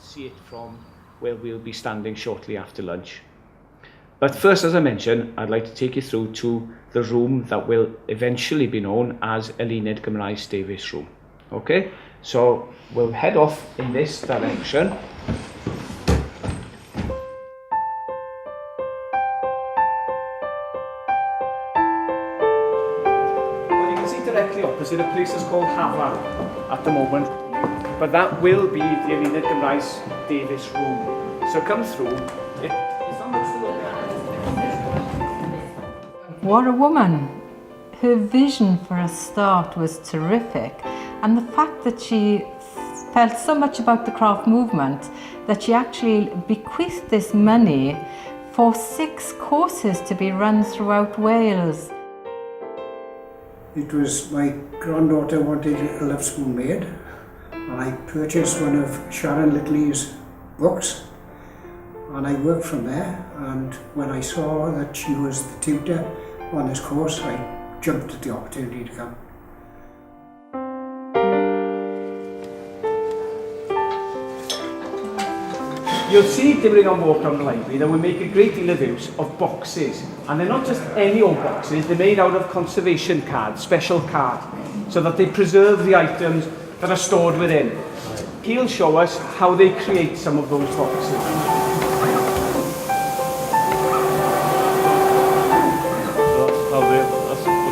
see it from where we'll be standing shortly after lunch. But first, as I mentioned, I'd like to take you through to the room that will eventually be known as Llgc Gymraes Davies room. Okay, so we'll head off in this direction. Well, you can see directly opposite a place that's called Hafan at the moment, but that will be the Llgc Gymraes Davies room. So come through. What a woman! Her vision for a start was terrific, and the fact that she felt so much about the craft movement that she actually bequeathed this money for 6 courses to be run throughout Wales. It was my granddaughter wanted a love spoon made, and I purchased one of Sharon Littley's books, and I worked from there. And when I saw that she was the tutor on this course, I jumped at the opportunity to come. You'll see during our walk around the library that we make a great deal of use of boxes, and they're not just any old boxes, they're made out of conservation card, special card, so that they preserve the items that are stored within. He'll show us how they create some of those boxes.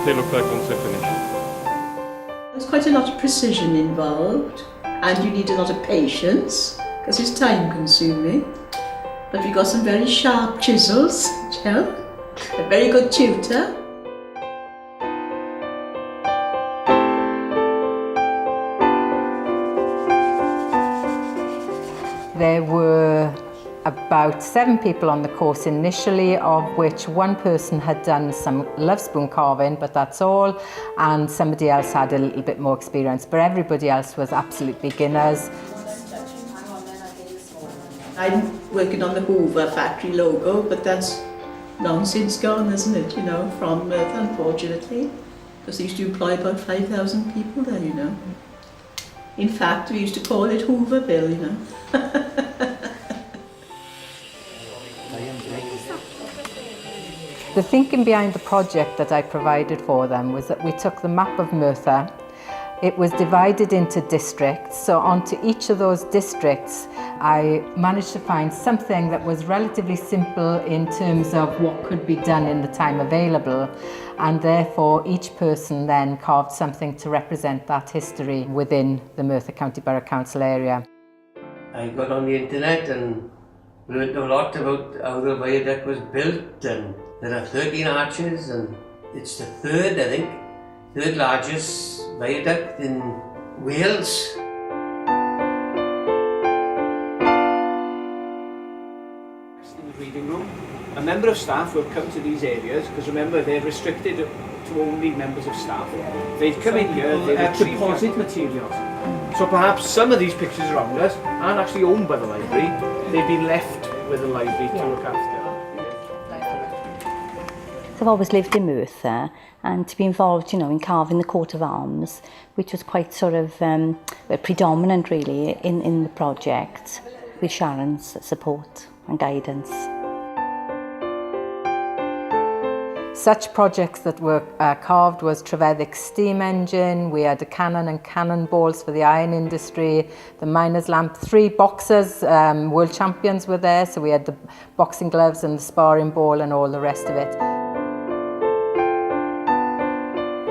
They look like once they finish. There's quite a lot of precision involved, and you need a lot of patience because it's time consuming. But we've got some very sharp chisels, which help. A very good tutor. There were about 7 people on the course initially, of which 1 person had done some love spoon carving, but that's all, and somebody else had a little bit more experience, but everybody else was absolute beginners. I'm working on the Hoover factory logo, but that's long since gone, isn't it, you know, from Merthyr, unfortunately, because they used to employ about 5,000 people there, you know. In fact, we used to call it Hooverville, you know. The thinking behind the project that I provided for them was that we took the map of Merthyr. It was divided into districts, so onto each of those districts I managed to find something that was relatively simple in terms of what could be done in the time available, and therefore each person then carved something to represent that history within the Merthyr County Borough Council area. I got on the internet and learned a lot about how the viaduct was built, and there are 13 arches, and it's the third largest viaduct in Wales. In the reading room, a member of staff will come to these areas, because remember they're restricted to only members of staff. They'd come in here, they deposit materials. So perhaps some of these pictures around us aren't actually owned by the library, they've been left with the library to look after. I've always lived in Merthyr, and to be involved, you know, in carving the coat of arms, which was quite sort of predominant really in the project, with Sharon's support and guidance. Such projects that were carved was Trevethic's steam engine, we had a cannon and cannonballs for the iron industry, the miner's lamp, 3 boxers, world champions were there, so we had the boxing gloves and the sparring ball and all the rest of it.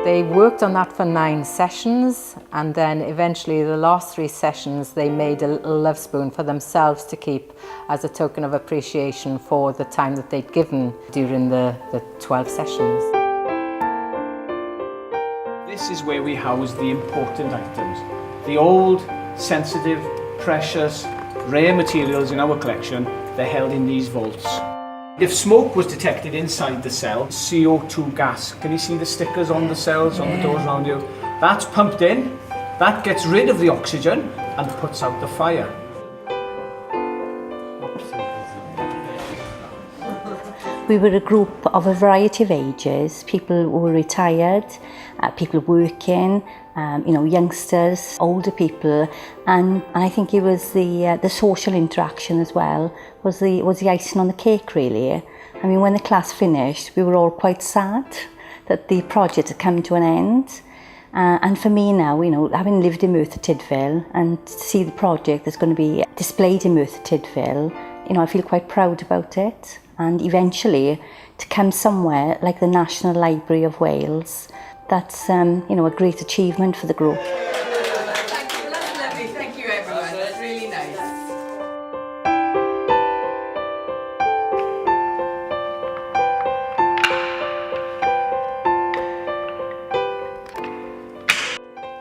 They worked on that for 9 sessions, and then eventually the last 3 sessions they made a little love spoon for themselves to keep as a token of appreciation for the time that they'd given during the 12 sessions. This is where we house the important items. The old, sensitive, precious, rare materials in our collection, they're held in these vaults. If smoke was detected inside the cell, CO2 gas, can you see the stickers on the cells, on the doors around you? That's pumped in, that gets rid of the oxygen and puts out the fire. We were a group of a variety of ages, people who were retired people working, you know, youngsters, older people, and I think it was the social interaction as well was the icing on the cake, really. I mean, when the class finished, we were all quite sad that the project had come to an end. And for me now, you know, having lived in Merthyr Tydfil and to see the project that's going to be displayed in Merthyr Tydfil, you know, I feel quite proud about it. And eventually, to come somewhere like the National Library of Wales, that's, you know, a great achievement for the group. Thank you, that's lovely. Thank you, everyone. That's really nice.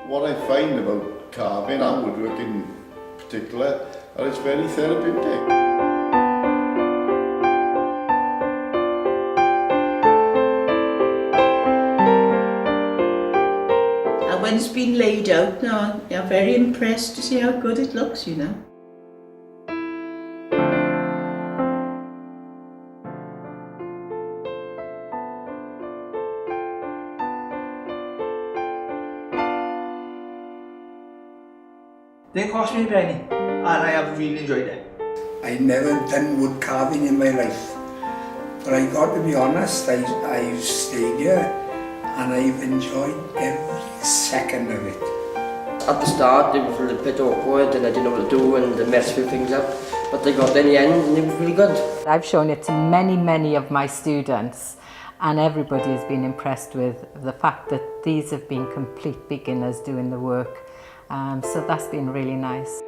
What I find about carving and woodworking in particular, that it's very therapeutic. And when it's been laid out now, I'm very impressed to see how good it looks, you know. Didn't cost me a penny, and I have really enjoyed it. I'd never done wood carving in my life, but I got to be honest, I've stayed here and I've enjoyed every second of it. At the start it was a little bit awkward and I didn't know what to do and I messed a few things up, but I got there in the end and it was really good. I've shown it to many of my students, and everybody has been impressed with the fact that these have been complete beginners doing the work. So that's been really nice.